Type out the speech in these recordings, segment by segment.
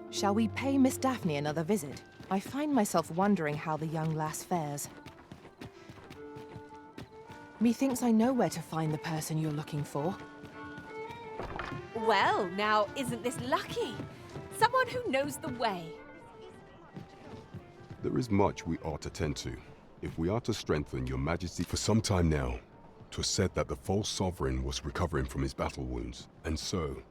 Shall we pay Miss Daphne another visit? I find myself wondering how the young lass fares. Methinks I know where to find the person you're looking for. Well, now, isn't this lucky? Someone who knows the way. There is much we ought to tend to, if we are to strengthen your majesty. For some time now, 'twas said that the false sovereign was recovering from his battle wounds, and so,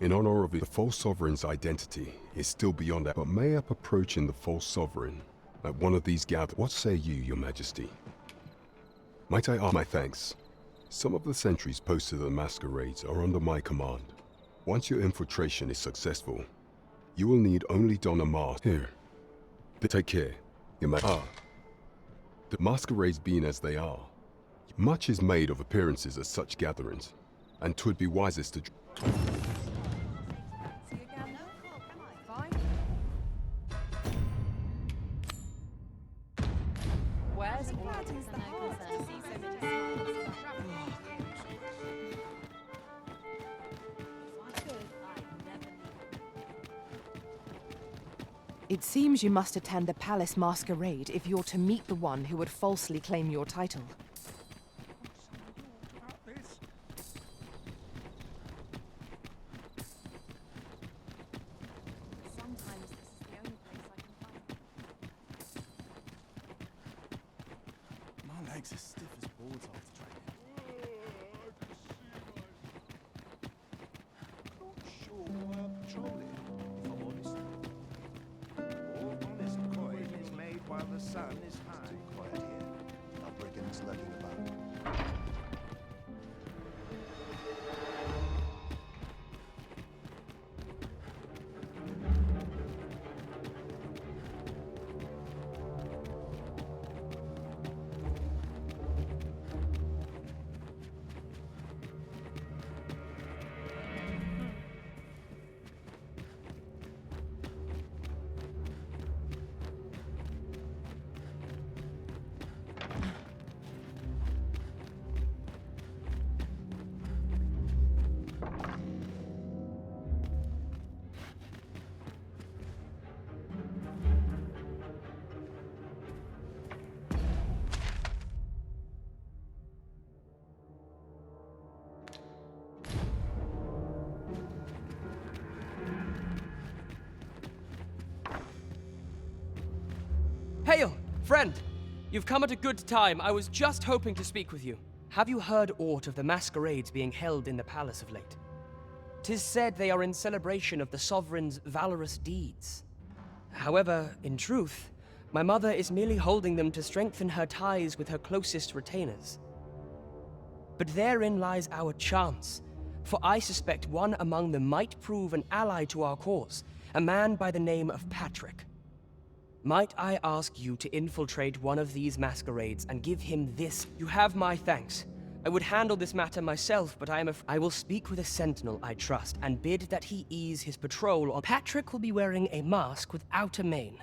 in honor of it, the false sovereign's identity is still beyond that. But mayhap approaching the false sovereign at one of these gatherings. What say you, your majesty? Might I ask my thanks? Some of the sentries posted at the masquerades are under my command. Once your infiltration is successful, you will need only don a mask. Here. Take care, your majesty. The masquerades being as they are, much is made of appearances at such gatherings, and 'twould be wisest to... It seems you must attend the palace masquerade if you're to meet the one who would falsely claim your title. My legs are stiff as boards after training. Not sure why I'm patrolling, if I'm honest. All honest coin is made while the sun is high. Too quiet here. Our brigands lurking about. Hail, friend! You've come at a good time. I was just hoping to speak with you. Have you heard aught of the masquerades being held in the palace of late? 'Tis said they are in celebration of the sovereign's valorous deeds. However, in truth, my mother is merely holding them to strengthen her ties with her closest retainers. But therein lies our chance, for I suspect one among them might prove an ally to our cause, a man by the name of Patrick. Might I ask you to infiltrate one of these masquerades and give him this? You have my thanks. I would handle this matter myself, but I will speak with a sentinel I trust and bid that he ease his patrol on. Patrick will be wearing a mask without a mane.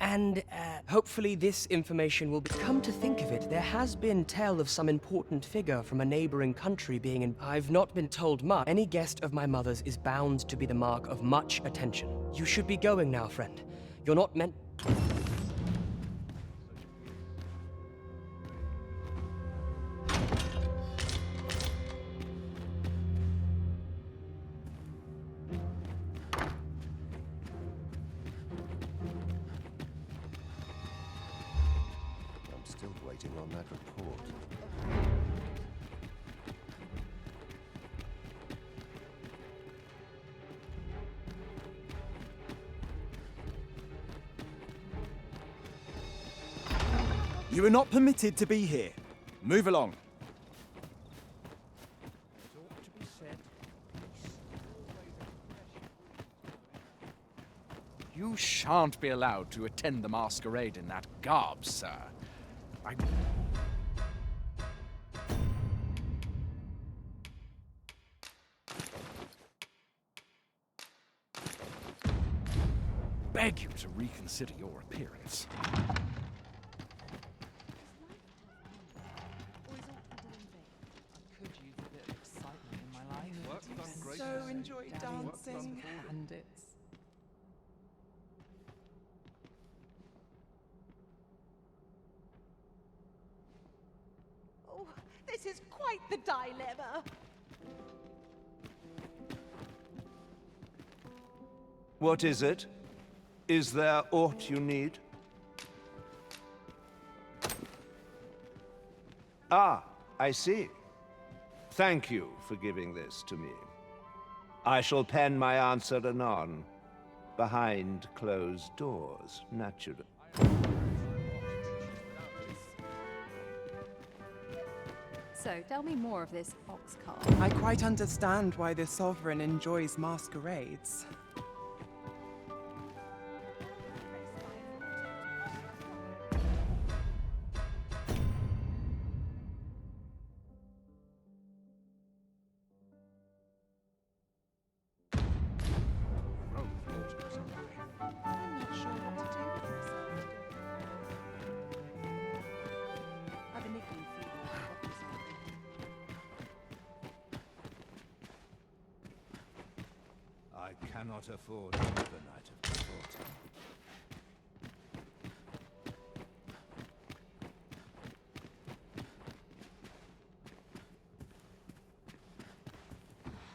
And, hopefully this information will be... Come to think of it, there has been tell of some important figure from a neighboring country being in... I've not been told much. Any guest of my mother's is bound to be the mark of much attention. You should be going now, friend. You're not meant... I'm still waiting on that report. You are not permitted to be here. Move along. You shan't be allowed to attend the masquerade in that garb, sir. I... beg you to reconsider your appearance. So enjoy dancing, and it's Oh, this is quite the dilemma. What is it? Is there aught you need? Ah, I see. Thank you for giving this to me. I shall pen my answer anon, behind closed doors, naturally. So, tell me more of this ox cart. I quite understand why the Sovereign enjoys masquerades. I'm not sure what to do with myself today. I've a niggling feeling of something. I cannot afford another night of defaulting.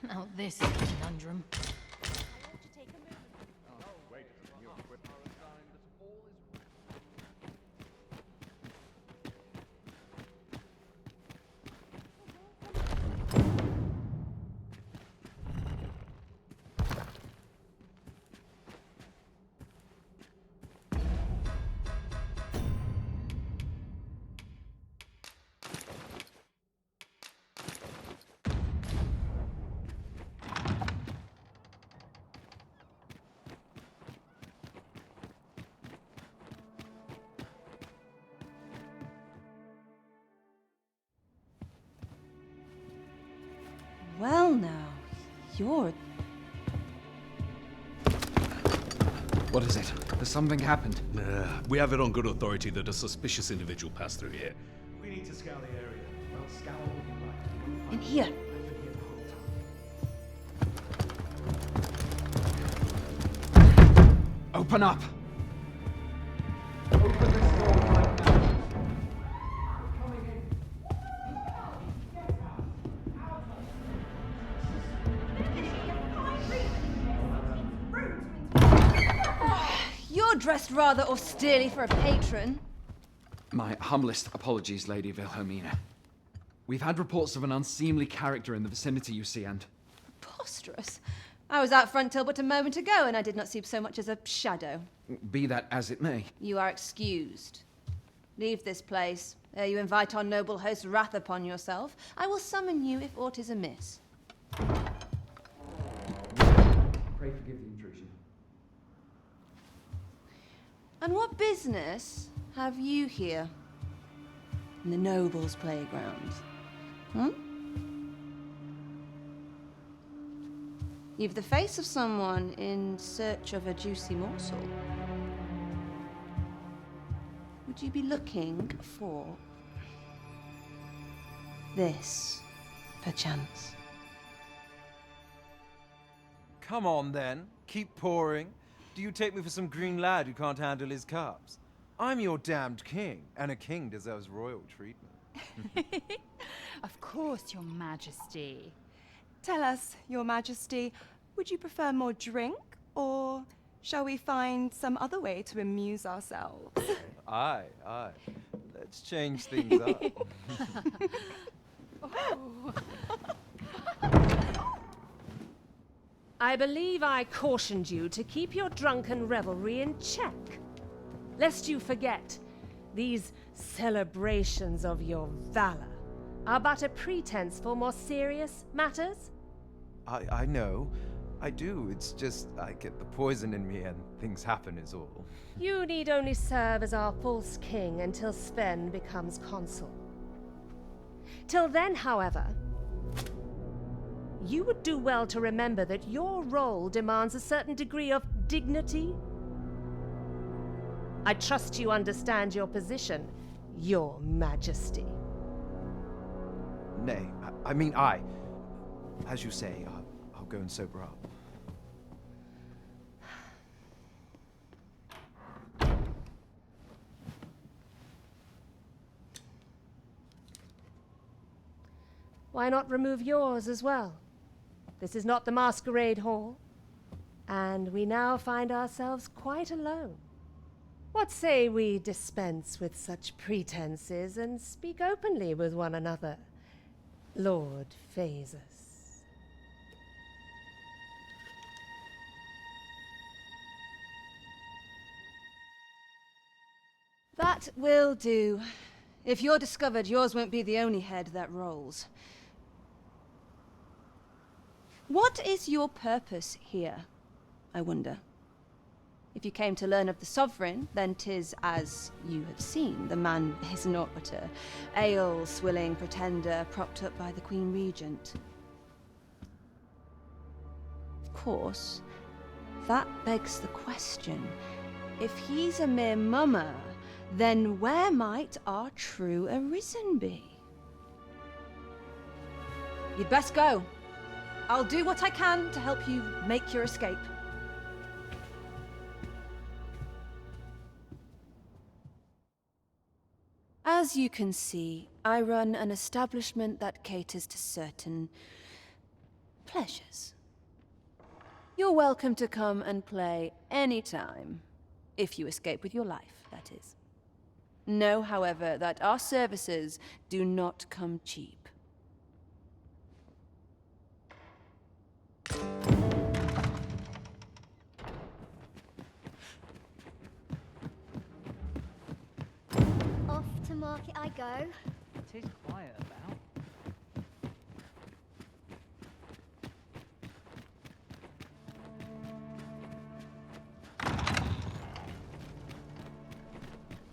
Now this is a conundrum. Well now, you're... What is it? Has something happened? We have it on good authority that a suspicious individual passed through here. We need to scour the area. Well, scour what you like. in here. I've been here the whole time. Open up! Open this door right now. Coming in. You're dressed rather austerely for a patron. My humblest apologies, Lady Wilhelmina. We've had reports of an unseemly character in the vicinity, you see, and... Preposterous. I was out front till but a moment ago, and I did not see so much as a shadow. Be that as it may. You are excused. Leave this place, ere you invite our noble host's wrath upon yourself. I will summon you if aught is amiss. Pray forgive the intrusion. And what business have you here? In the nobles' playground? Hmm? You've the face of someone in search of a juicy morsel. Would you be looking for this, perchance? Come on, then. Keep pouring. Do you take me for some green lad who can't handle his cups? I'm your damned king, and a king deserves royal treatment. Of course, Your Majesty. Tell us, Your Majesty, would you prefer more drink, or shall we find some other way to amuse ourselves? Aye. Let's change things up. I believe I cautioned you to keep your drunken revelry in check. Lest you forget, these celebrations of your valor are but a pretense for more serious matters. I know. I do. It's just I get the poison in me and things happen is all. You need only serve as our false king until Sven becomes consul. Till then, however, you would do well to remember that your role demands a certain degree of dignity. I trust you understand your position, Your Majesty. Nay, as you say, I'll go and sober up. why not remove yours as well? This is not the masquerade hall, and we now find ourselves quite alone. What say we dispense with such pretenses and speak openly with one another, Lord Phasus? That will do. If you're discovered, yours won't be the only head that rolls. What is your purpose here, I wonder? If you came to learn of the Sovereign, then 'tis as you have seen. The man is naught but a ale-swilling pretender propped up by the Queen Regent. Of course, that begs the question. If he's a mere mummer, then where might our true Arisen be? You'd best go. I'll do what I can to help you make your escape. As you can see, I run an establishment that caters to certain pleasures. You're welcome to come and play anytime, if you escape with your life, that is. Know, however, that our services do not come cheap. Off to market I go. It is quiet about.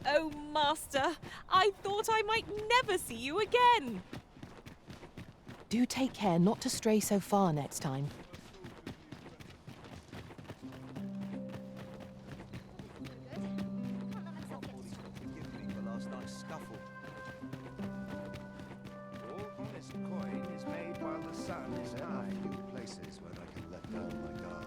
Oh, Master, I thought I might never see you again. Do take care not to stray so far next time. All honest coin is made while the sun is high. New places where I can let down my guard.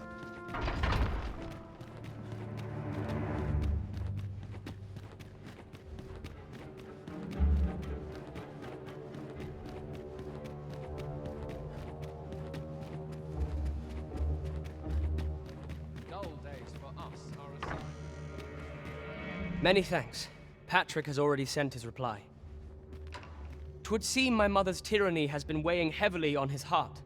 Many thanks. Patrick has already sent his reply. 'Twould seem my mother's tyranny has been weighing heavily on his heart.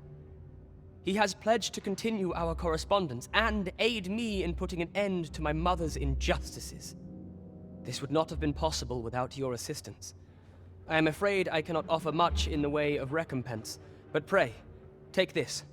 He has pledged to continue our correspondence and aid me in putting an end to my mother's injustices. This would not have been possible without your assistance. I am afraid I cannot offer much in the way of recompense, but pray, take this.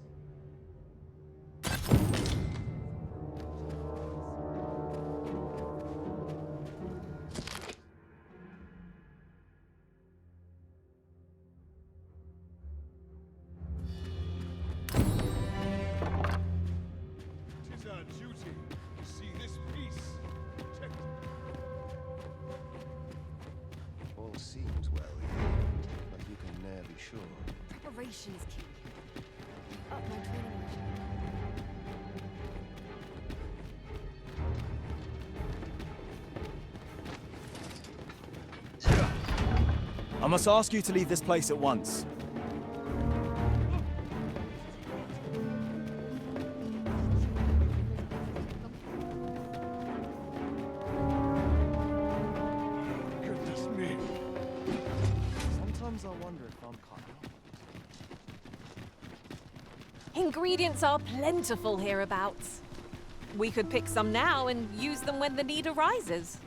All seems well here, but you can ne'er be sure. Preparation is key. Up my training I must ask you to leave this place at once. Goodness me. Sometimes I wonder if I'm cut out. Ingredients are plentiful hereabouts. We could pick some now and use them when the need arises.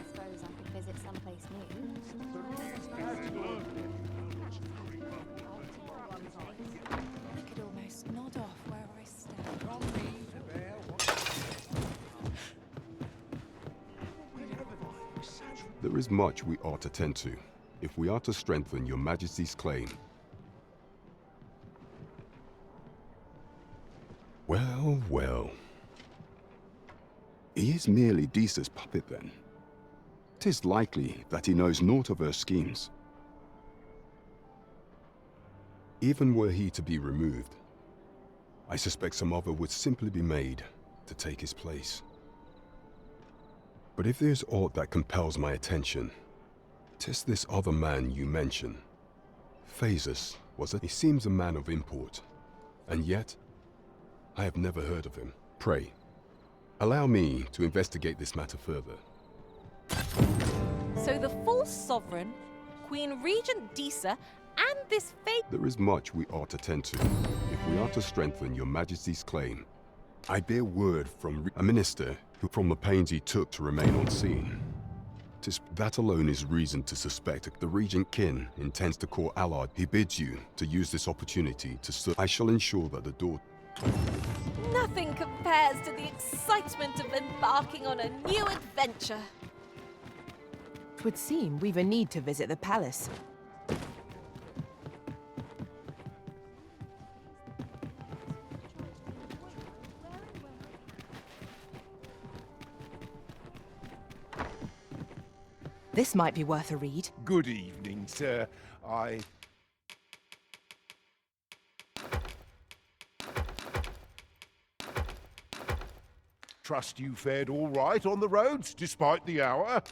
Suppose I could visit someplace new. I could almost nod off where I stand. There is much we ought to tend to, if we are to strengthen your Majesty's claim. Well, well. He is merely Disa's puppet, then. 'Tis likely that he knows naught of her schemes. Even were he to be removed, I suspect some other would simply be made to take his place. But if there's aught that compels my attention, 'tis this other man you mention. Phases, was it? He seems a man of import, and yet I have never heard of him. Pray, allow me to investigate this matter further. So the false sovereign, Queen Regent Disa, and this fake... There is much we ought to tend to, if we are to strengthen your majesty's claim. I bear word from a minister who, from the pains he took to remain on scene. That alone is reason to suspect the regent kin intends to call Allard. He bids you to use this opportunity to I shall ensure that the door... Nothing compares to the excitement of embarking on a new adventure. 'Twould seem we've a need to visit the palace. This might be worth a read. Good evening, sir. Trust you fared all right on the roads, despite the hour?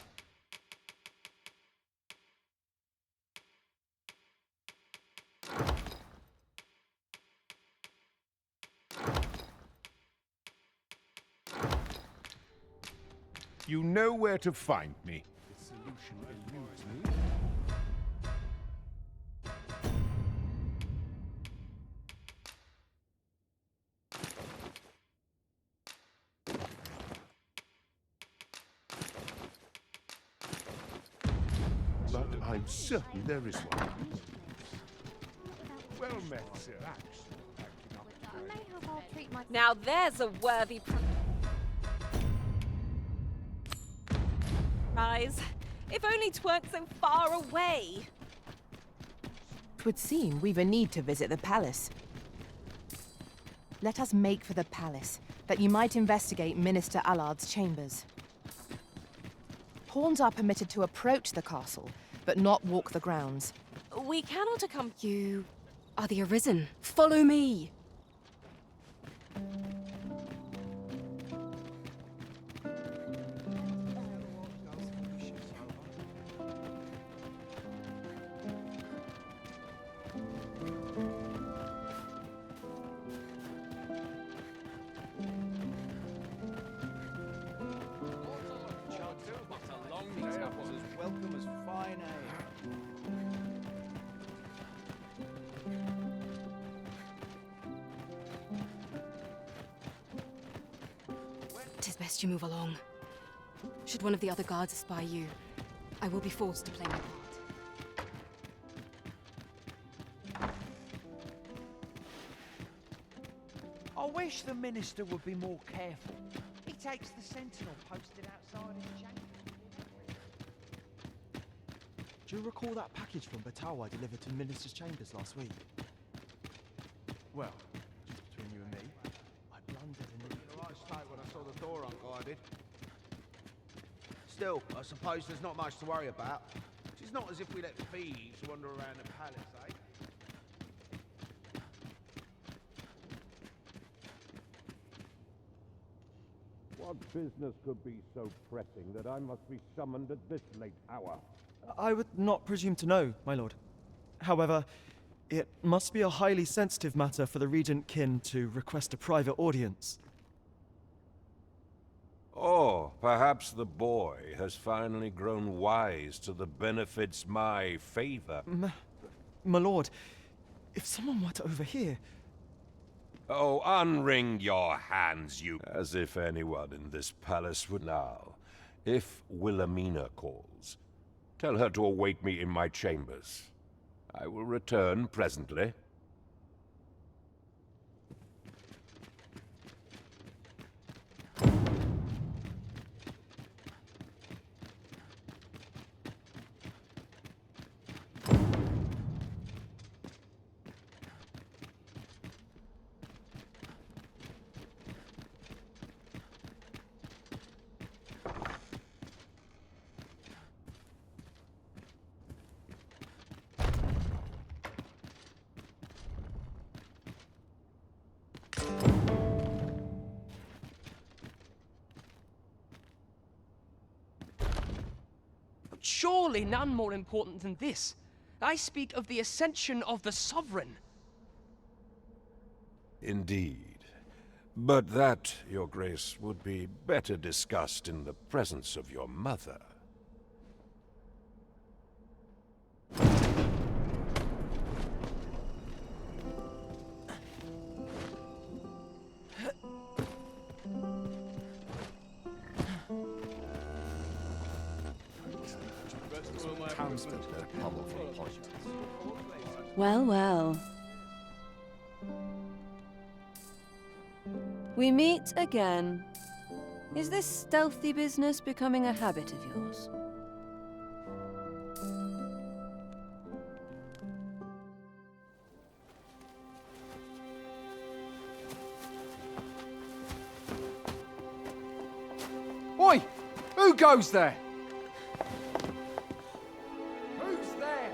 You know where to find me. The solution eludes me. But I'm certain there is one. Well met, sir. Now there's a worthy prize. If only 'tweren't so far away. 'Twould seem we've a need to visit the palace. Let us make for the palace, that you might investigate Minister Allard's chambers. Pawns are permitted to approach the castle, but not walk the grounds. We cannot accompany... You are the Arisen. Follow me! Welcome as fine ale. 'Tis best you move along. Should one of the other guards espy you, I will be forced to play my part. I wish the minister would be more careful. He takes the sentinel posted outside his chamber. Do you recall that package from Batawa delivered to Minister's chambers last week? Well, just between you and me, I blundered and looked at the right state when I saw the door unguarded. Still, I suppose there's not much to worry about. It's not as if we let thieves wander around the palace, eh? What business could be so pressing that I must be summoned at this late hour? I would not presume to know, my lord. However, it must be a highly sensitive matter for the regent kin to request a private audience. Oh, perhaps the boy has finally grown wise to the benefits my favor. My lord, if someone were to overhear... Oh, unwring your hands, you... As if anyone in this palace would now. If Wilhelmina calls, tell her to await me in my chambers. I will return presently. surely none more important than this. I speak of the ascension of the Sovereign. Indeed. But that, Your Grace, would be better discussed in the presence of your mother. Well, well. We meet again. Is this stealthy business becoming a habit of yours? Oi! Who goes there? Who's there?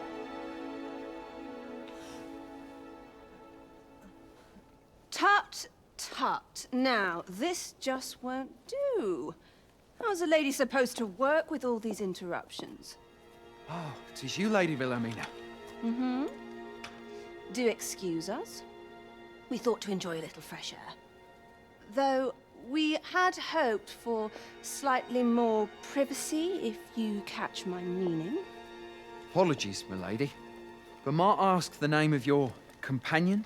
Tut, tut. Now, this just won't do. How's a lady supposed to work with all these interruptions? Oh, it is you, Lady Wilhelmina. Mm-hmm. Do excuse us. We thought to enjoy a little fresh air. Though we had hoped for slightly more privacy, if you catch my meaning. Apologies, milady. But might I ask the name of your companion?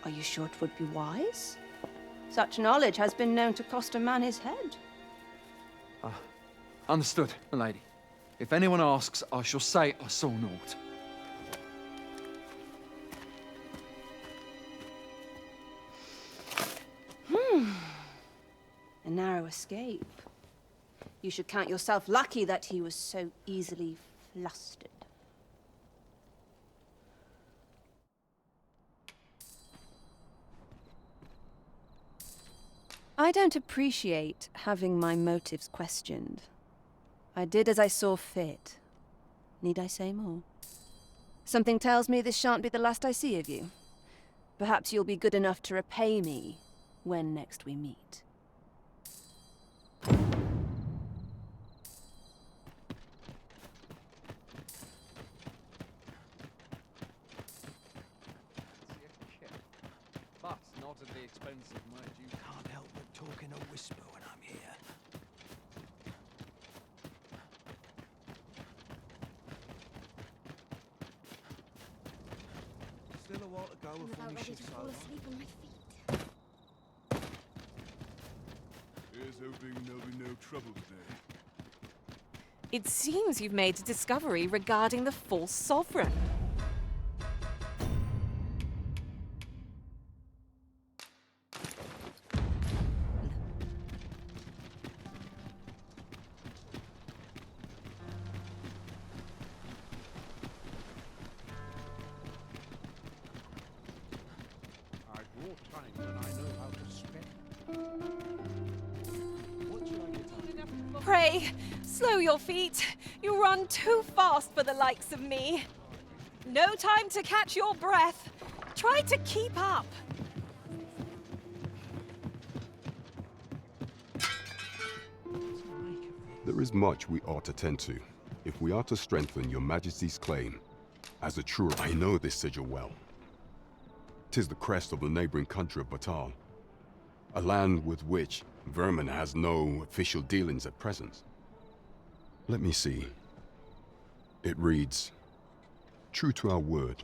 Are you sure it would be wise? Such knowledge has been known to cost a man his head. Understood, milady. If anyone asks, I shall say I saw naught. A narrow escape. You should count yourself lucky that he was so easily flustered. I don't appreciate having my motives questioned. I did as I saw fit. Need I say more? Something tells me this shan't be the last I see of you. Perhaps you'll be good enough to repay me when next we meet. But not at the expense of my duty. Can't help but talk in a whisper when I'm here. Still a while to go before we shift over. Here's hoping there'll be no trouble today. It seems you've made a discovery regarding the false sovereign. I brought time when I know how to spend. What should I get on? Pray, slow your feet. You run too fast for the likes of me. No time to catch your breath. Try to keep up. There is much we ought to tend to, if we are to strengthen your majesty's claim. As a true, I know this sigil well. 'Tis the crest of the neighboring country of Batal, a land with which Vermin has no official dealings at present. Let me see. It reads, "True to our word,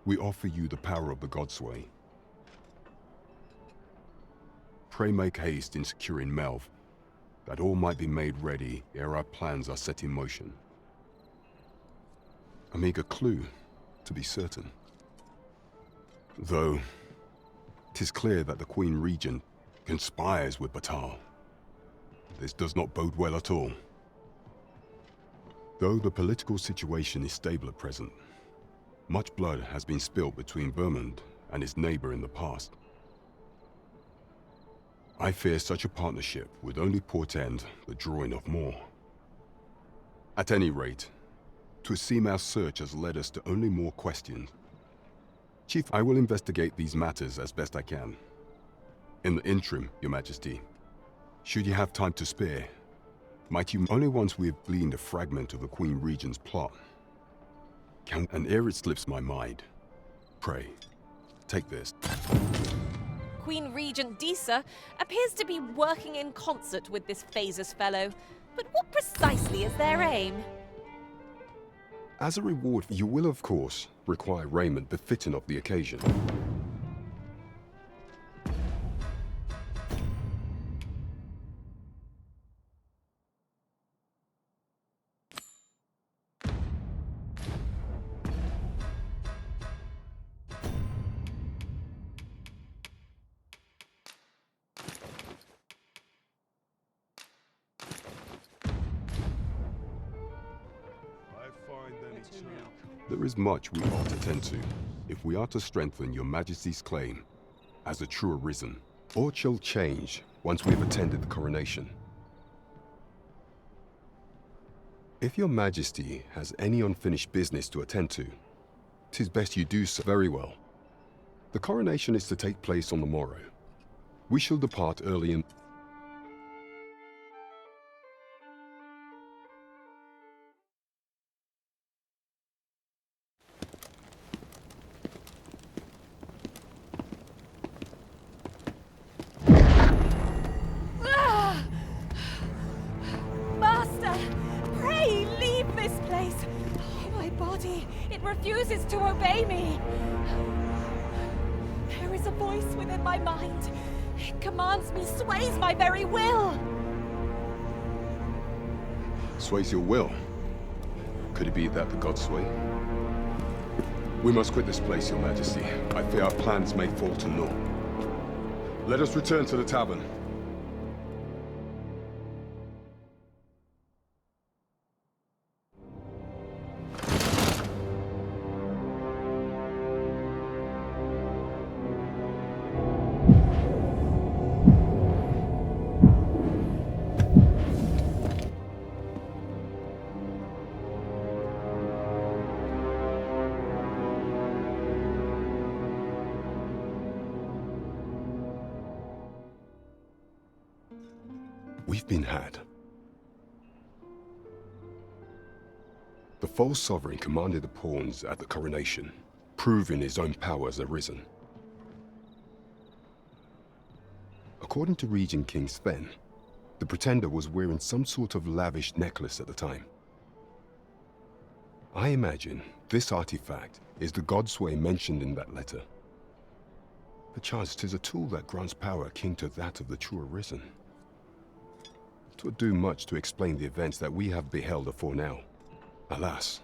we offer you the power of the Godsway. Pray make haste in securing Melv, that all might be made ready ere our plans are set in motion." A meager clue, to be certain. Though, 'tis clear that the Queen Regent conspires with Batal. This does not bode well at all. Though the political situation is stable at present, much blood has been spilled between Vermund and his neighbor in the past. I fear such a partnership would only portend the drawing of more. At any rate, 'twould seem our search has led us to only more questions. Chief, I will investigate these matters as best I can. In the interim, Your Majesty, should you have time to spare, Might you only once we have gleaned a fragment of the Queen Regent's plot? And ere it slips my mind, pray, take this. Queen Regent Disa appears to be working in concert with this Phasus fellow. But what precisely is their aim? As a reward, you will, of course, require raiment befitting of the occasion. There is much we ought to tend to, if we are to strengthen your Majesty's claim as a true Arisen. Aught shall change once we have attended the coronation. If your Majesty has any unfinished business to attend to, 'tis best you do so. Very well. The coronation is to take place on the morrow. We shall depart early in... Master, pray leave this place. Oh, my body, it refuses to obey me. There is a voice within my mind. It commands me, sways my very will. Sways your will? Could it be that the gods sway? We must quit this place, your Majesty. I fear our plans may fall to naught. Let us return to the tavern. We've been had. The false sovereign commanded the pawns at the coronation, proving his own power as Arisen. According to Regent King Sven, the pretender was wearing some sort of lavish necklace at the time. I imagine this artifact is the Godsway mentioned in that letter. Perchance 'tis a tool that grants power akin to that of the true Arisen. 'Twould do much to explain the events that we have beheld afore now. Alas,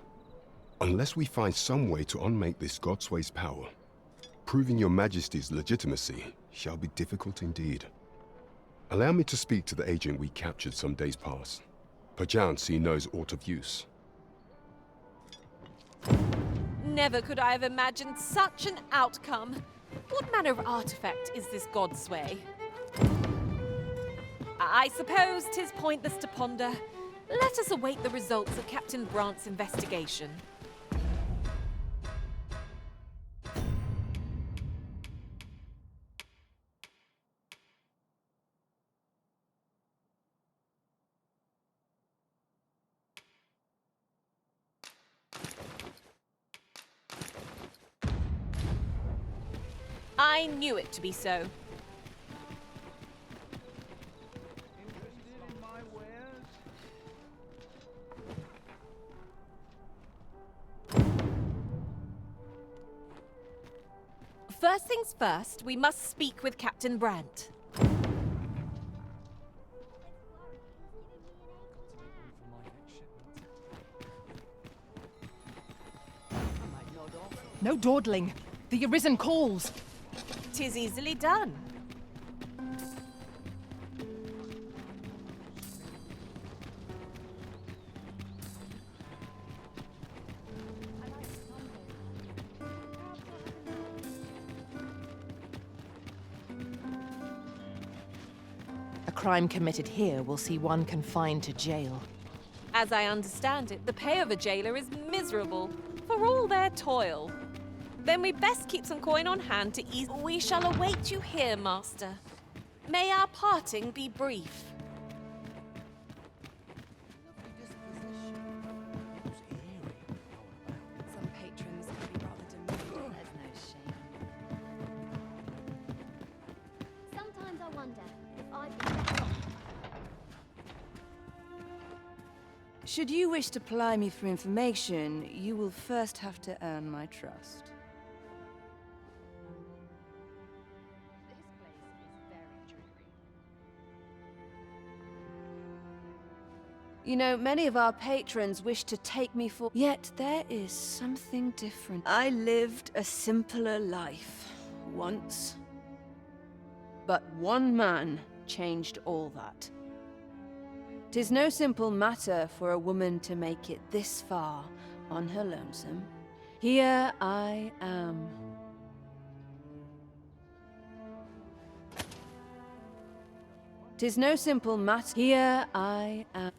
unless we find some way to unmake this Godsway's power, proving your Majesty's legitimacy shall be difficult indeed. Allow me to speak to the agent we captured some days past. Perchance he knows aught of use. Never could I have imagined such an outcome. What manner of artifact is this Godsway? I suppose 'tis pointless to ponder. Let us await the results of Captain Brant's investigation. I knew it to be so. First things first, we must speak with Captain Brant. No dawdling. The Arisen calls. 'Tis easily done. A crime committed here will see one confined to jail. As I understand it, the pay of a jailer is miserable for all their toil. Then we best keep some coin on hand to ease. We shall await you here, Master. May our parting be brief. Should you wish to ply me for information, you will first have to earn my trust. You know, many of our patrons wish to take me for... Yet there is something different. I lived a simpler life once. But one man changed all that. 'Tis no simple matter for a woman to make it this far on her lonesome. Here I am. 'Tis no simple matter. Here I am.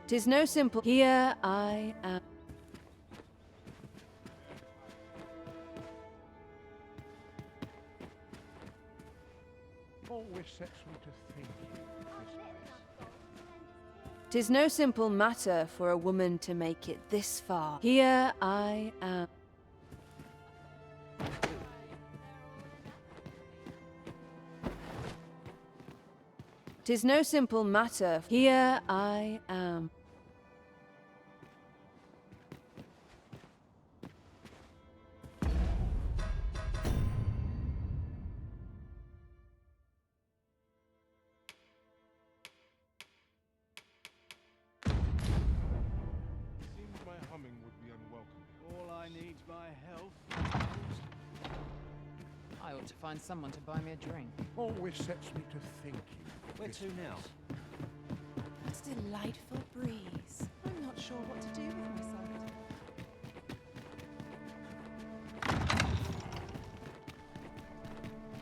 'Tis no simple. Here I am. Always sets me to thinking. 'Tis no simple matter for a woman to make it this far. Here I am. Tis no simple matter. Here I am. Seems my humming would be unwelcome. All I need's my health. I ought to find someone to buy me a drink. Always sets me to thinking. Where to now? What a delightful breeze. I'm not sure what to do with myself.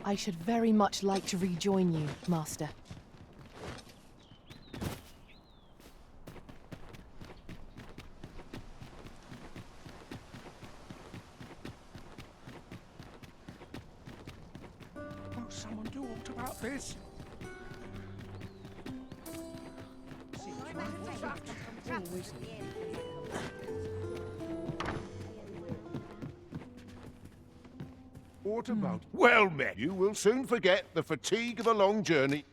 I should very much like to rejoin you, Master. Won't someone do aught about this? What about? Well met. You will soon forget the fatigue of a long journey.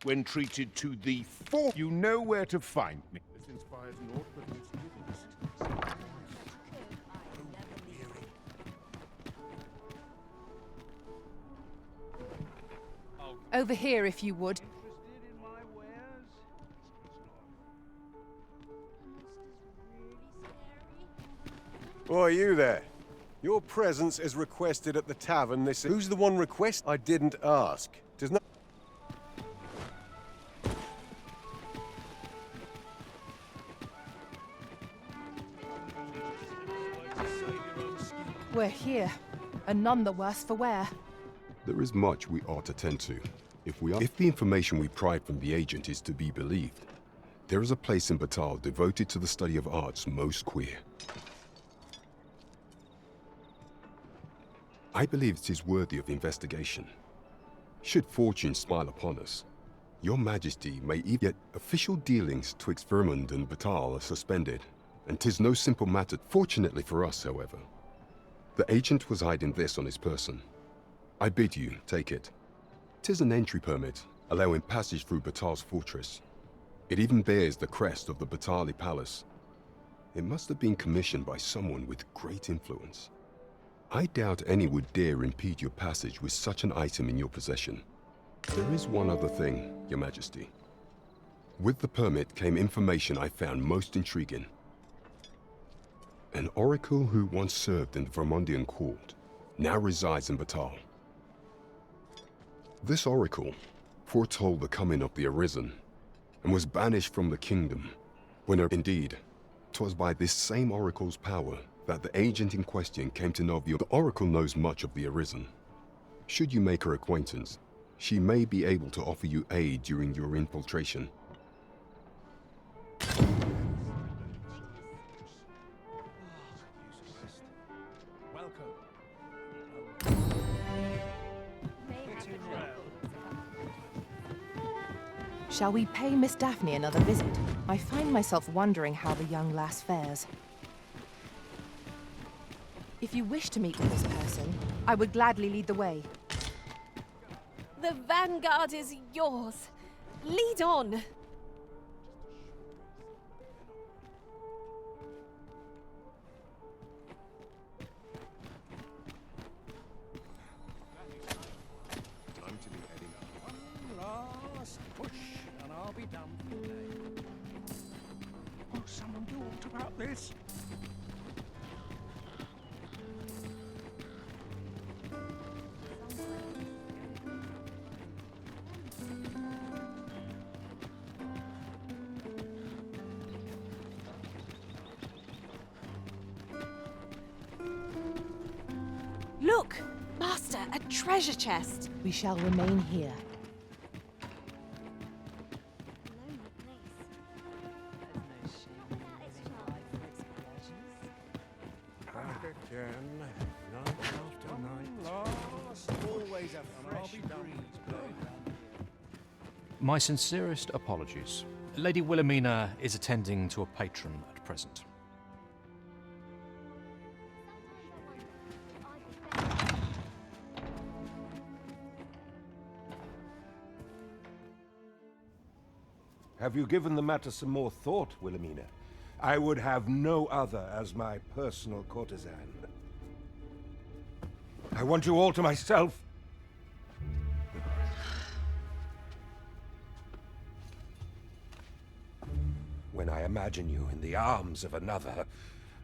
When treated to the full, you know where to find me. This inspires naught but misgivings. Over here, if you would. Why, you there? Your presence is requested at the tavern this... Who's the one request? I didn't ask. Does not... We're here, and none the worse for wear. There is much we ought to tend to. If the information we pry from the agent is to be believed, there is a place in Batal devoted to the study of arts most queer. I believe it is worthy of investigation. Should fortune smile upon us, your majesty may even get official dealings twixt Vermund and Batal are suspended, and 'tis no simple matter. Fortunately for us, however, the agent was hiding this on his person. I bid you take it. 'Tis an entry permit, allowing passage through Batal's fortress. It even bears the crest of the Batali Palace. It must have been commissioned by someone with great influence. I doubt any would dare impede your passage with such an item in your possession. There is one other thing, Your Majesty. With the permit came information I found most intriguing. An oracle who once served in the Vermundian court now resides in Batal. This oracle foretold the coming of the Arisen and was banished from the kingdom when indeed, 'twas by this same oracle's power that the agent in question came to know of you. The oracle knows much of the Arisen. Should you make her acquaintance, she may be able to offer you aid during your infiltration. Welcome. Shall we pay Miss Daphne another visit? I find myself wondering how the young lass fares. If you wish to meet with this person, I would gladly lead the way. The vanguard is yours. Lead on. Time to be heading up. One last push, and I'll be done for the day. Will someone do aught about this? Look! Master, a treasure chest! We shall remain here. Back again, night after night. Always a fresh breeze blowing round. My sincerest apologies. Lady Wilhelmina is attending to a patron at present. Have you given the matter some more thought, Wilhelmina? I would have no other as my personal courtesan. I want you all to myself. When I imagine you in the arms of another,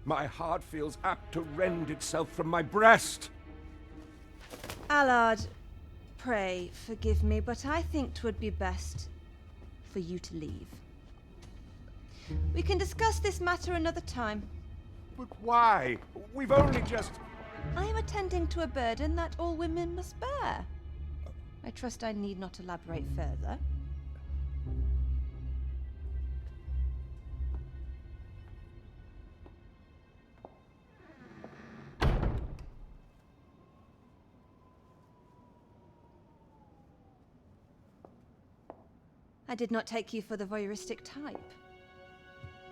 my heart feels apt to rend itself from my breast. Allard, pray forgive me, but I think 'twould be best for you to leave. We can discuss this matter another time. But why? We've only just... I am attending to a burden that all women must bear. I trust I need not elaborate further. I did not take you for the voyeuristic type.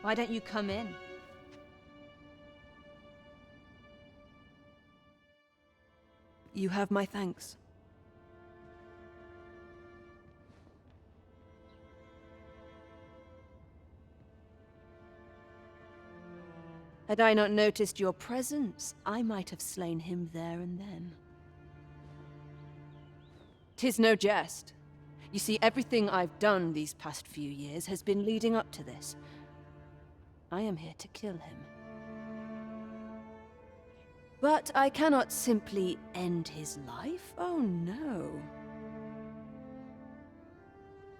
Why don't you come in? You have my thanks. Had I not noticed your presence, I might have slain him there and then. 'Tis no jest. You see, everything I've done these past few years has been leading up to this. I am here to kill him. But I cannot simply end his life. Oh no.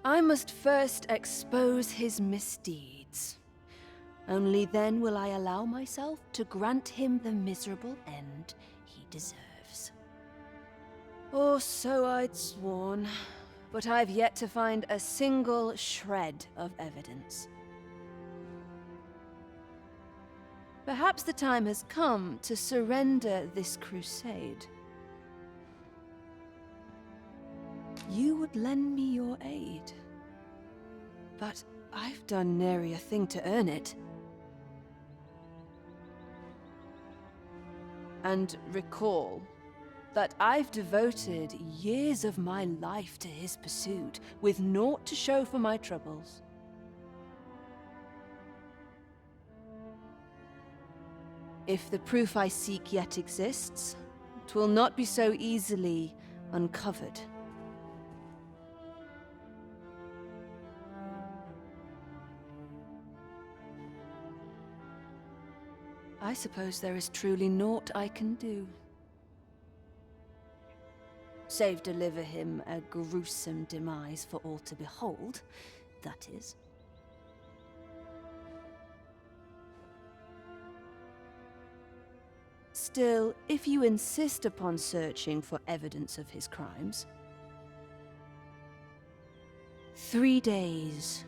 I must first expose his misdeeds. Only then will I allow myself to grant him the miserable end he deserves. Or so I'd sworn. But I've yet to find a single shred of evidence. Perhaps the time has come to surrender this crusade. You would lend me your aid. But I've done nary a thing to earn it. And recall that I've devoted years of my life to his pursuit, with naught to show for my troubles. If the proof I seek yet exists, 'twill not be so easily uncovered. I suppose there is truly naught I can do. Save deliver him a gruesome demise for all to behold, that is. Still, if you insist upon searching for evidence of his crimes, 3 days.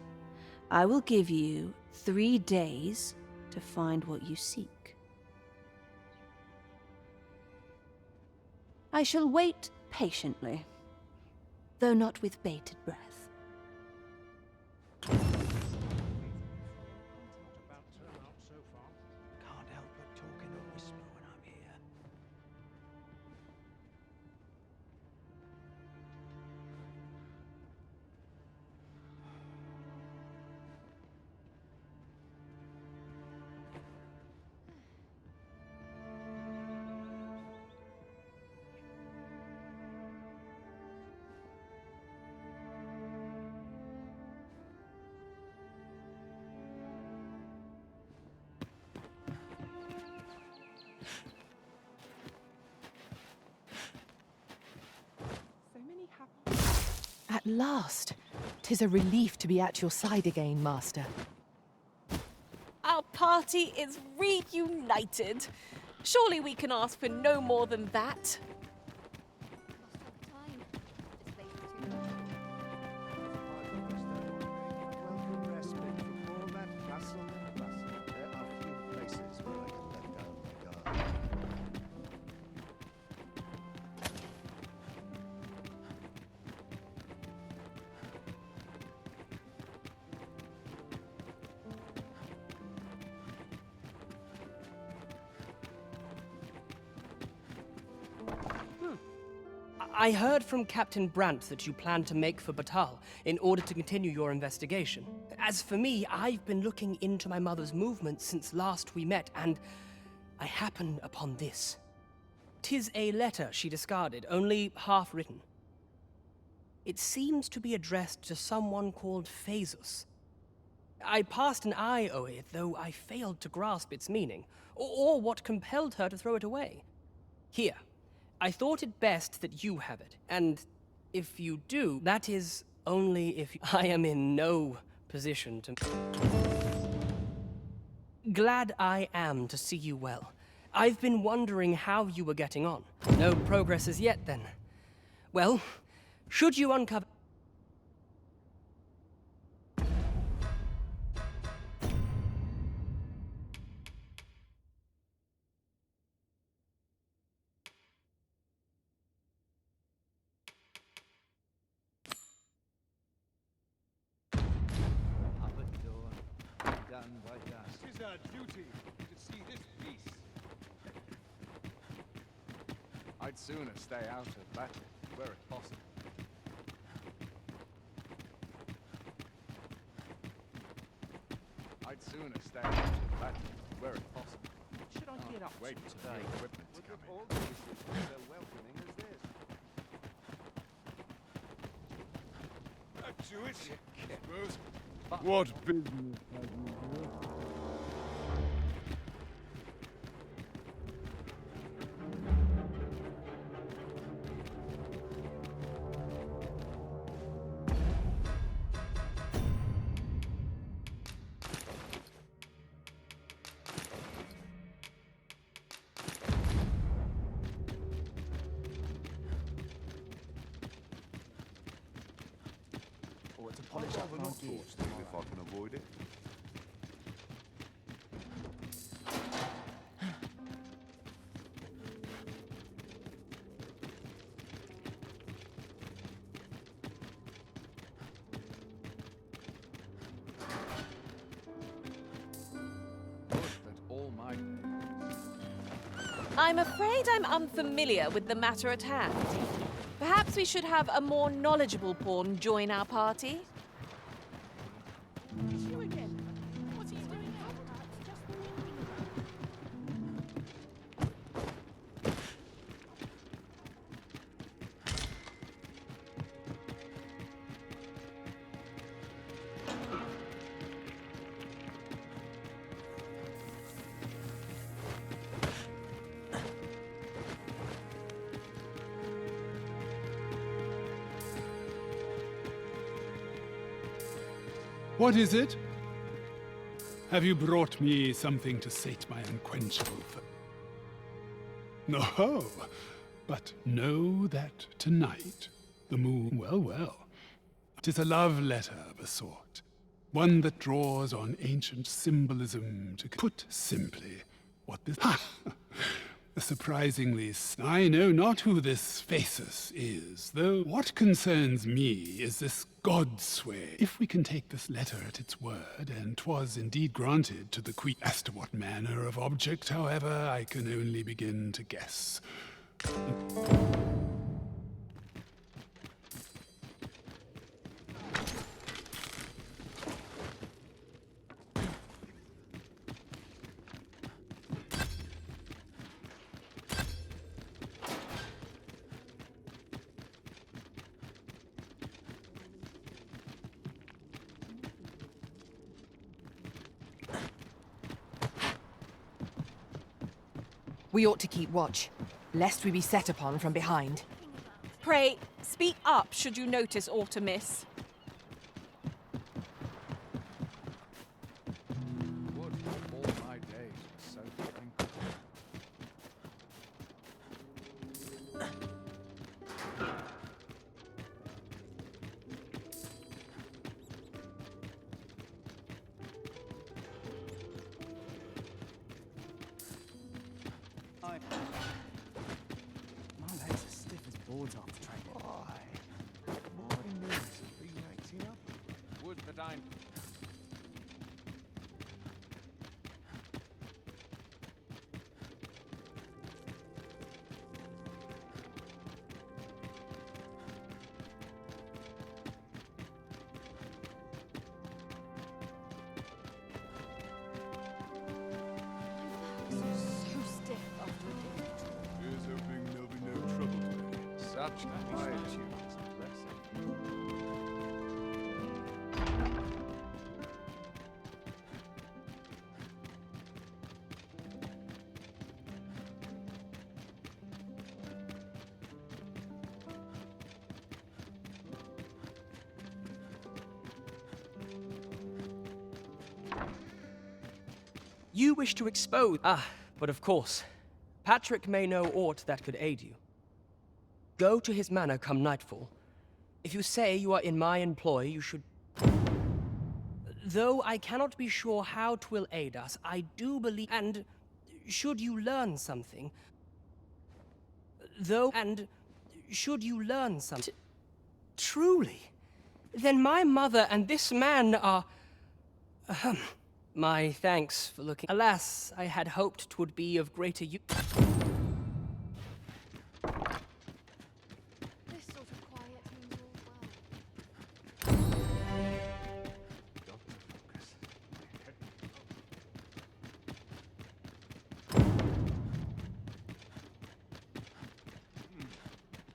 I will give you 3 days to find what you seek. I shall wait patiently. though not with bated breath. Can't help but talk in a whisper when I'm here. At last! 'Tis a relief to be at your side again, Master. Our party is reunited. Surely we can ask for no more than that. Welcome respite from all that hustle and bustle. There are few places where I can let down my guard. I heard from Captain Brandt that you plan to make for Batal in order to continue your investigation. As for me, I've been looking into my mother's movements since last we met, and I happened upon this. 'Tis a letter she discarded, only half written. It seems to be addressed to someone called Phasus. I passed an eye over it, though I failed to grasp its meaning, or what compelled her to throw it away. Here. I thought it best that you have it, and if you do, that is only if I am in no position to... Glad I am to see you well. I've been wondering how you were getting on. No progress as yet, then. Well, should you uncover... Done by dusk. 'Tis our duty to see this peace. I'd sooner stay out of battle, where it's possible. I'd sooner stay out of battle, where it's possible. What should I get up Wait to till today? the equipment's Look coming. at all places so welcoming as this. To it, I suppose. What business have you here? Or to polish up my gear. If I can avoid it. I'm afraid I'm unfamiliar with the matter at hand. Perhaps we should have a more knowledgeable pawn join our party. It's you again. What's he doing now? Just What is it? Have you brought me something to sate my unquenchable thirst? No, but know that tonight the moon... Well, 'tis a love letter of a sort. One that draws on ancient symbolism to... Put simply, what this... Surprisingly, I know not who this Phasus is, though what concerns me is this godsway. If we can take this letter at its word, and 'twas indeed granted to the queen, as to what manner of object, however, I can only begin to guess. We ought to keep watch, lest we be set upon from behind. Pray, speak up should you notice aught amiss. Would for all my days was so tranquil. My legs are stiff as boards after training. Why? My knees have been acting up. Would that I'm... So stiff after a day. Here's hoping there'll be no trouble today. Such quietude is a blessing. You wish to expose... but of course, Patrick may know aught that could aid you. Go to his manor come nightfall. If you say you are in my employ, you should... Though I cannot be sure how 'twill aid us, I do believe... And should you learn something... should you learn something... Truly? Then my mother and this man are... My thanks for looking. Alas, I had hoped 'twould be of greater use. This sort of quiet means all well.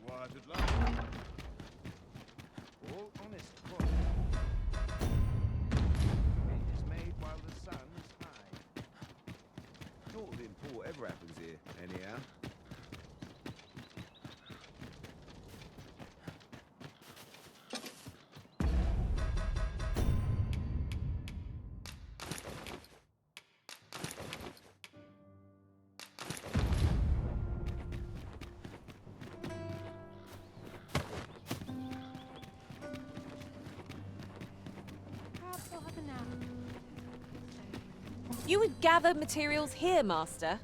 Quiet at last. All honest coin. It is made while the sun is high. Not the import ever happens here, anyhow. Perhaps I'll have a nap. You would gather materials here, Master.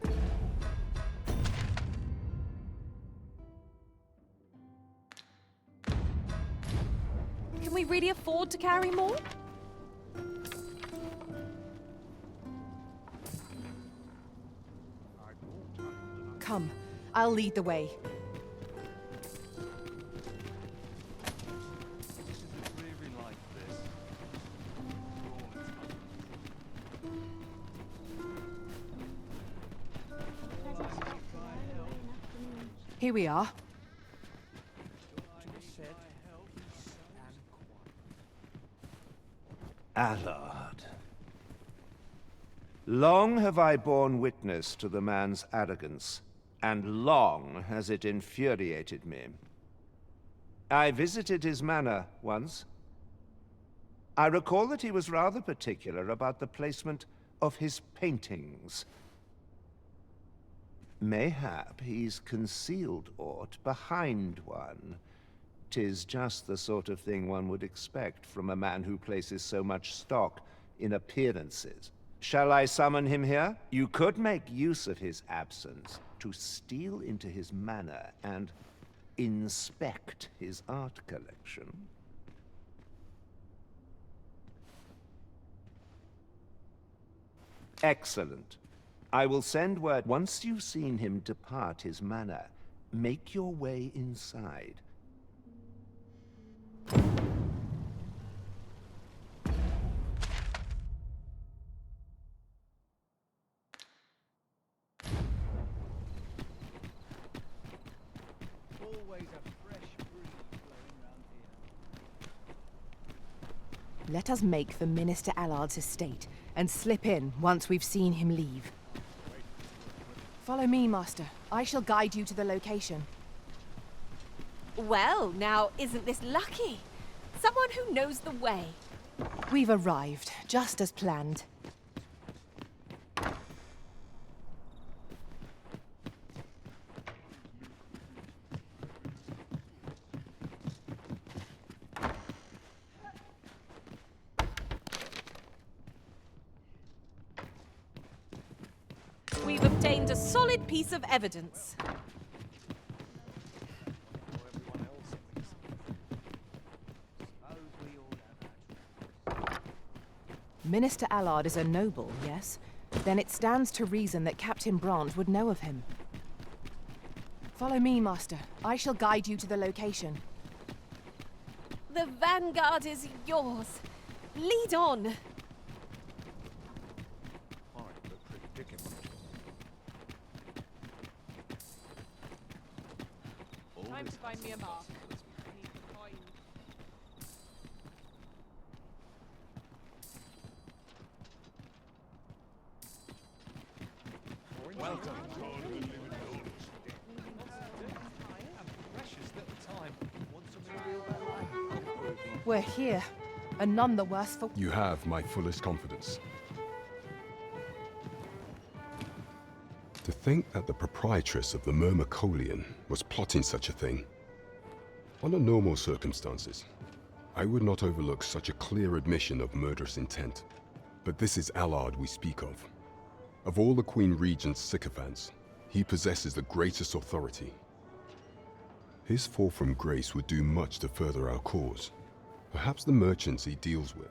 Can we really afford to carry more? Come, I'll lead the way. Really like this. Here we are. Allard. Long have I borne witness to the man's arrogance, and long has it infuriated me. I visited his manor once. I recall that he was rather particular about the placement of his paintings. Mayhap he's concealed aught behind one. 'Tis just the sort of thing one would expect from a man who places so much stock in appearances. Shall I summon him here? You could make use of his absence to steal into his manor and inspect his art collection. Excellent. I will send word once you've seen him depart his manor. Make your way inside. Always a fresh breeze blowing round here. Let us make for Minister Allard's estate and slip in once we've seen him leave. Follow me, Master. I shall guide you to the location. Well, now, isn't this lucky? Someone who knows the way. We've arrived, just as planned. We've obtained a solid piece of evidence. Minister Allard is a noble, yes? Then it stands to reason that Captain Brandt would know of him. Follow me, Master. I shall guide you to the location. The vanguard is yours. Lead on. Time to find me a mark. I need to coin. Welcome. We're here, and none the worse for... You have my fullest confidence. To think that the proprietress of the Myrmecolian was plotting such a thing. Under normal circumstances, I would not overlook such a clear admission of murderous intent. But this is Allard we speak of. Of all the Queen Regent's sycophants, he possesses the greatest authority. His fall from grace would do much to further our cause. Perhaps the merchants he deals with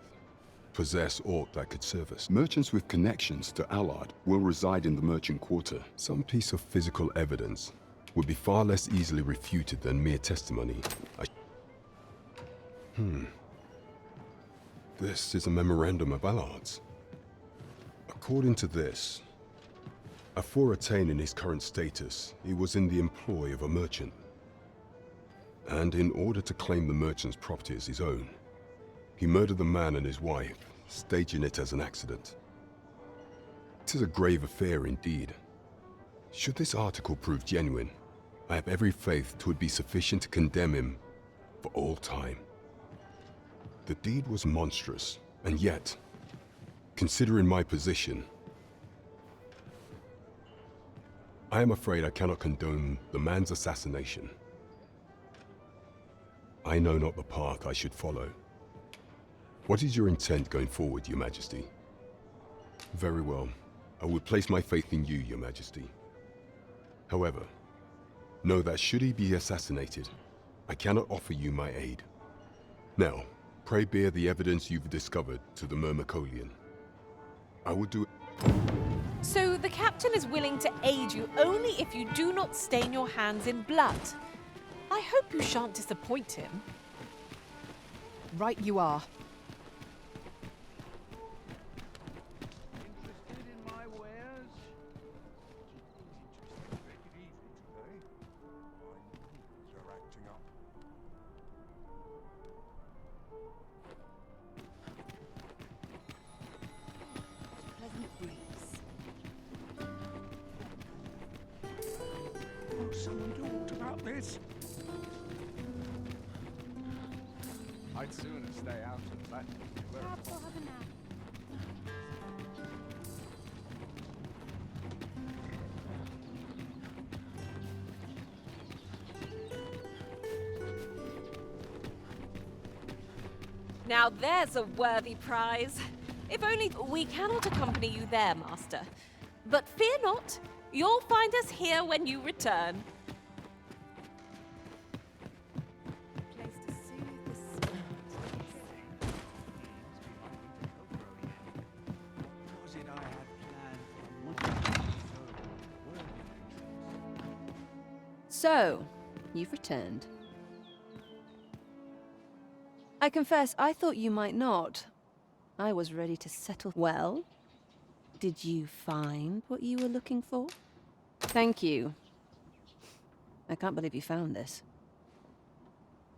possess aught that could serve us. Merchants with connections to Allard will reside in the merchant quarter. Some piece of physical evidence would be far less easily refuted than mere testimony. This is a memorandum of Allard's. According to this, afore attaining his current status, he was in the employ of a merchant. And in order to claim the merchant's property as his own, he murdered the man and his wife, staging it as an accident. It is a grave affair indeed. Should this article prove genuine, I have every faith 'twould be sufficient to condemn him for all time. The deed was monstrous, and yet, considering my position, I am afraid I cannot condone the man's assassination. I know not the path I should follow. What is your intent going forward, Your Majesty? Very well. I will place my faith in you, Your Majesty. However, know that should he be assassinated, I cannot offer you my aid. Now, pray bear the evidence you've discovered to the Myrmecolian. I will do it. So the captain is willing to aid you only if you do not stain your hands in blood. I hope you shan't disappoint him. Right you are. Interested in my wares? Take it easy today. You're acting up. Pleasant breeze. Will someone do aught about this? I'd sooner stay out of that. Perhaps I'll have a nap. Now there's a worthy prize. If only we cannot accompany you there, Master. But fear not, you'll find us here when you return. So, you've returned. I confess, I thought you might not. I was ready to settle. Well, did you find what you were looking for? Thank you. I can't believe you found this.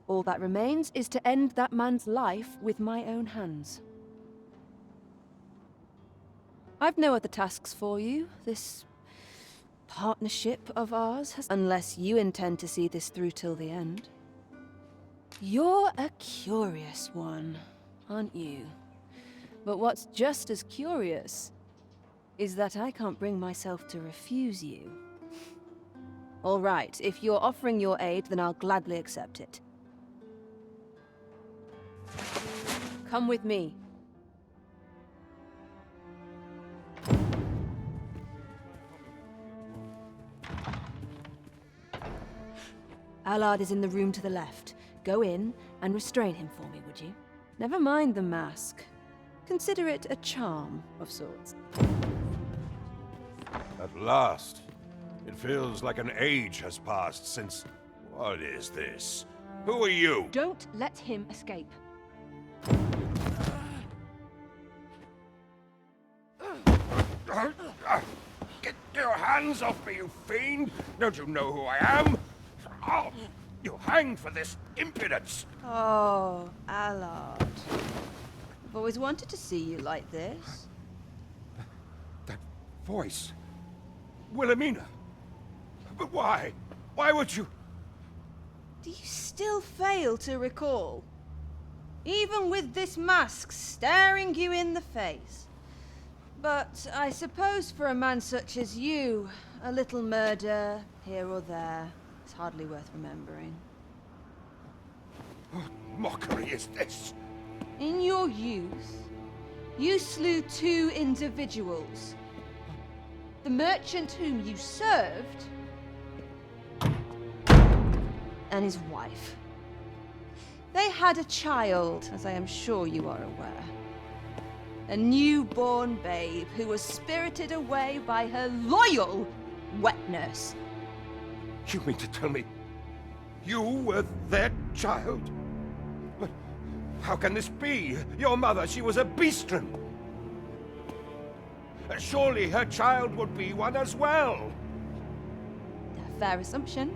All that remains is to end that man's life with my own hands. I've no other tasks for you. This partnership of ours has... Unless you intend to see this through till the end. You're a curious one, aren't you? But what's just as curious is that I can't bring myself to refuse you. All right, if you're offering your aid, then I'll gladly accept it. Come with me. Allard is in the room to the left. Go in and restrain him for me, would you? Never mind the mask. Consider it a charm of sorts. At last. It feels like an age has passed since... What is this? Who are you? Don't let him escape. Get your hands off me, you fiend! Don't you know who I am? Oh, you hanged for this impudence! Oh, Allard. I've always wanted to see you like this. That voice... Wilhelmina! But why? Why would you... Do you still fail to recall? Even with this mask staring you in the face. But I suppose for a man such as you, a little murder here or there is hardly worth remembering. What mockery is this? In your youth, you slew 2 individuals. The merchant whom you served, and his wife. They had a child, as I am sure you are aware. A newborn babe who was spirited away by her loyal wet nurse. You mean to tell me you were their child? But how can this be? Your mother, she was a beastren. Surely her child would be one as well. A fair assumption.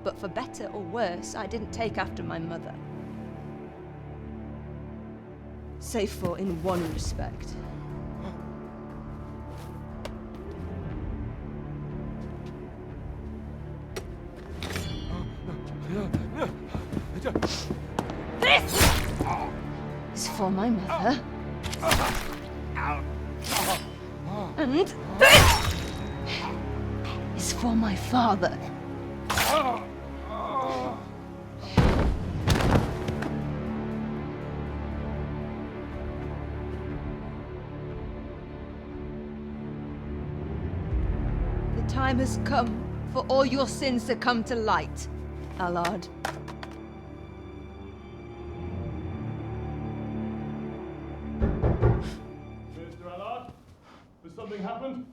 But for better or worse, I didn't take after my mother. Save for in one respect. This is for my mother. And this is for my father. The time has come for all your sins to come to light, Allard. Mr. Allard, has something happened?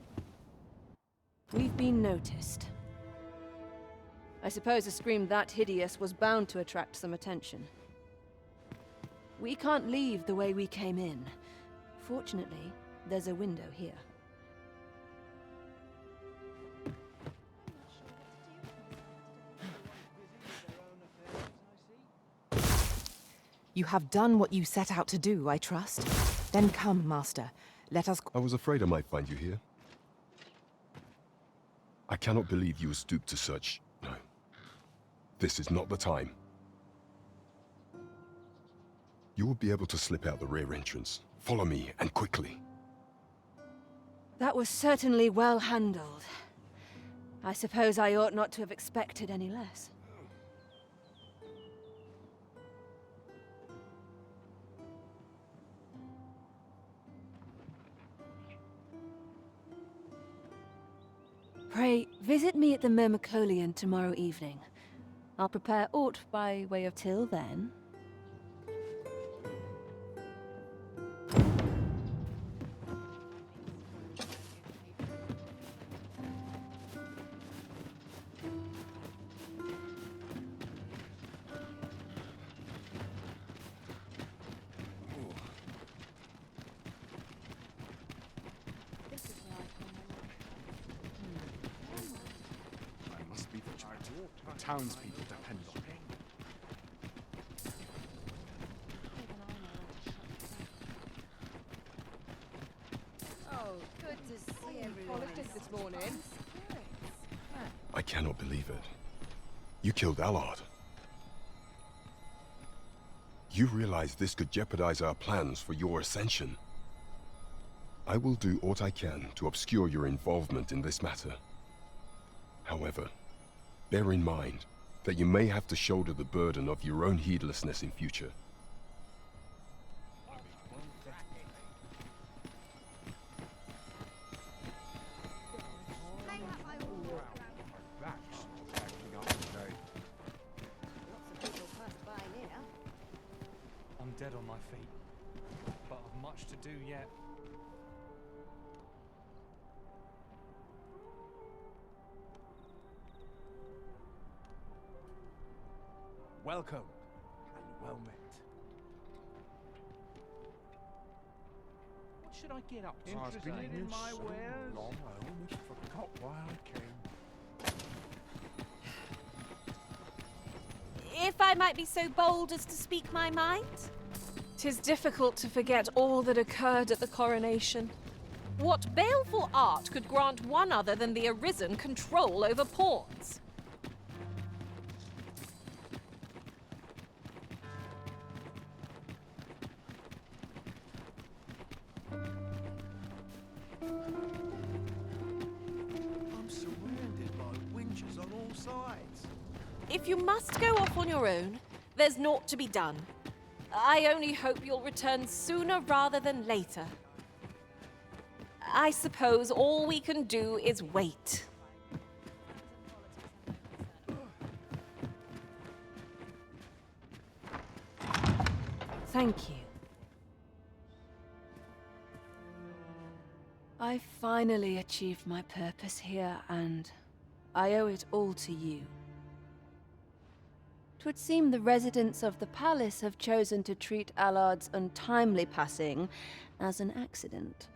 We've been noticed. I suppose a scream that hideous was bound to attract some attention. We can't leave the way we came in. Fortunately, there's a window here. You have done what you set out to do, I trust. Then come, Master. Let us... I was afraid I might find you here. I cannot believe you stooped to such... No. This is not the time. You will be able to slip out the rear entrance. Follow me, and quickly. That was certainly well handled. I suppose I ought not to have expected any less. Pray, visit me at the Myrmicolion tomorrow evening. I'll prepare aught by way of till then. I must be the child townspeople depend on. Oh, good to see everyone. Politics this morning. I cannot believe it. You killed Allard. You realize this could jeopardize our plans for your ascension. I will do what I can to obscure your involvement in this matter. However, bear in mind that you may have to shoulder the burden of your own heedlessness in future. I'm dead on my feet, but I've much to do yet. Welcome, and well met. What should I get up to? I've been in my wares long, I almost forgot why I came. If I might be so bold as to speak my mind? 'Tis difficult to forget all that occurred at the coronation. What baleful art could grant one other than the Arisen control over pawns? I'm surrounded by winches on all sides. If you must go off on your own, there's naught to be done. I only hope you'll return sooner rather than later. I suppose all we can do is wait. Thank you. I finally achieved my purpose here, and I owe it all to you. 'Twould seem the residents of the palace have chosen to treat Allard's untimely passing as an accident.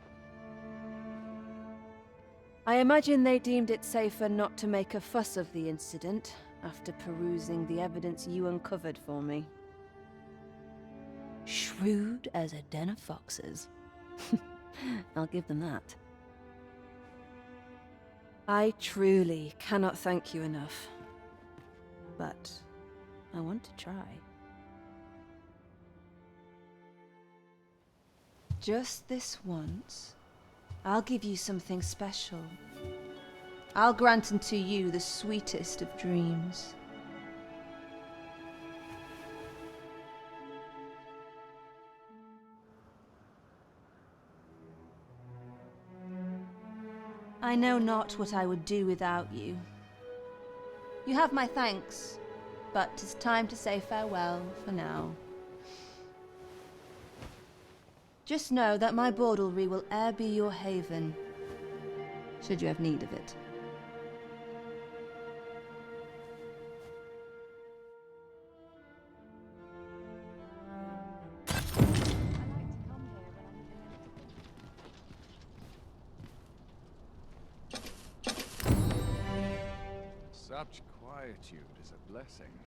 I imagine they deemed it safer not to make a fuss of the incident after perusing the evidence you uncovered for me. Shrewd as a den of foxes. I'll give them that. I truly cannot thank you enough, but I want to try. Just this once, I'll give you something special. I'll grant unto you the sweetest of dreams. I know not what I would do without you. You have my thanks, but 'tis time to say farewell for now. Just know that my bordlery will e'er be your haven, should you have need of it. Such quietude is a blessing.